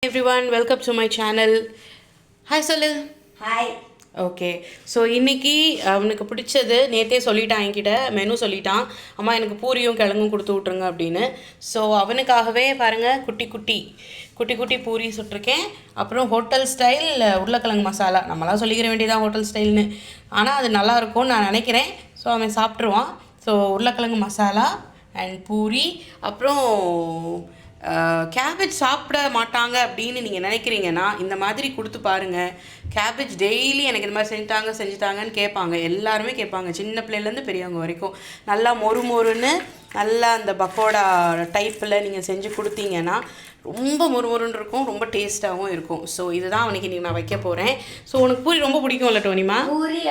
everyone, welcome to my channel. Hi சொல்லு. Hi. Okay, so இன்றைக்கி அவனுக்கு பிடிச்சது நேற்றே சொல்லிட்டான், என்கிட்ட மெனு சொல்லிட்டான். அம்மா எனக்கு பூரியும் கிழங்கும் கொடுத்து விட்ருங்க அப்படின்னு. ஸோ அவனுக்காகவே பாருங்கள் குட்டி குட்டி பூரி சுட்டிருக்கேன். அப்புறம் ஹோட்டல் ஸ்டைல் உருளைக்கிழங்கு மசாலா. நம்மளாம் சொல்லிக்கிற வேண்டியதான் ஹோட்டல் ஸ்டைல்னு, ஆனால் அது நல்லாயிருக்கும்னு நான் நினைக்கிறேன். ஸோ அவன் சாப்பிட்ருவான். ஸோ உருளைக்கிழங்கு மசாலா அண்ட் பூரி. அப்புறம் கேபேஜ் சாப்பிட மாட்டாங்க அப்படின்னு நீங்கள் நினைக்கிறீங்கன்னா இந்த மாதிரி கொடுத்து பாருங்கள். கேபேஜ் டெய்லி எனக்கு இந்த மாதிரி செஞ்சுட்டாங்கன்னு கேட்பாங்க. எல்லாருமே கேட்பாங்க, சின்ன பிள்ளைலேருந்து பெரியவங்க வரைக்கும். நல்லா மொறுன்னு நல்லா அந்த பக்கோடா டைப்பில் நீங்கள் செஞ்சு கொடுத்தீங்கன்னா ரொம்ப மொறுன்னு இருக்கும், ரொம்ப டேஸ்ட்டாகவும் இருக்கும். ஸோ இதுதான் அவனுக்கு இன்றைக்கி நான் வைக்க போகிறேன். ஸோ உனக்கு பூரி ரொம்ப பிடிக்கும்ல டோனிமா? Puri,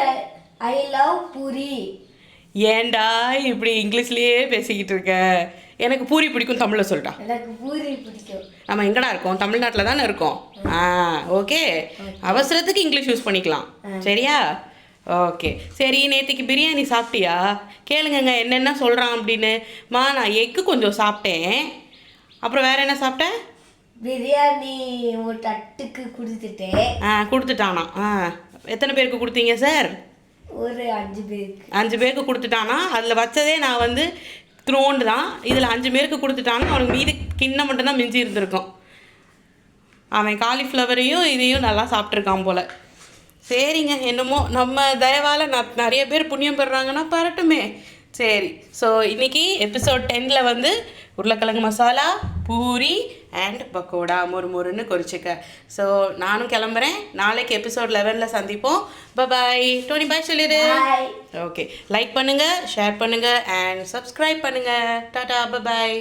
I love puri. ஏண்டா இப்படி இங்கிலீஷ்லேயே பேசிக்கிட்டு இருக்க? எனக்கு பூரி பிடிக்கும், தமிழில் சொல்லிட்டா. எனக்கு பூரி பிடிக்கும். நம்ம எங்கடா இருக்கோம்? தமிழ்நாட்டில் தானே இருக்கோம். ஓகே, அவசரத்துக்கு இங்கிலீஷ் யூஸ் பண்ணிக்கலாம், சரியா? ஓகே சரி. நேற்றுக்கு பிரியாணி சாப்பிட்டியா? கேளுங்கங்க என்னென்ன சொல்கிறான் அப்படின்னு. நான் எக்கு கொஞ்சம் சாப்பிட்டேன். அப்புறம் வேறு என்ன சாப்பிட்டேன்? பிரியாணி ஒரு தட்டுக்கு கொடுத்துட்டேன். கொடுத்துட்டானா? எத்தனை பேருக்கு கொடுத்தீங்க சார்? ஒரு 5 பேருக்கு. 5 பேருக்கு கொடுத்துட்டானா? அதில் வச்சதே நான் வந்து த்ரோண்டு தான். இதில் 5 பேருக்கு கொடுத்துட்டானா அவனுக்கு மீது கிண்ணம் மட்டும்தான் மிஞ்சி இருந்திருக்கும். அவன் காலிஃப்ளவரையும் இதையும் நல்லா சாப்பிட்ருக்கான் போல். சரிங்க, என்னமோ நம்ம தயவால் நிறைய பேர் புண்ணியம் பெறுறாங்கன்னா பாரட்டுமே. சரி, ஸோ இன்றைக்கி எபிசோட் 10ல் வந்து உருளைக்கிழங்கு மசாலா, பூரி அண்ட் பக்கோடா மொறுன்னு கொறிச்சிக்க. ஸோ நானும் கிளம்புறேன். நாளைக்கு எபிசோட் 11ல் சந்திப்போம். பாய் டோனி, பாய் சொல்லிடு. ஓகே, லைக் பண்ணுங்கள், ஷேர் பண்ணுங்கள் அண்ட் சப்ஸ்கிரைப் பண்ணுங்கள். டாடா, பாய்.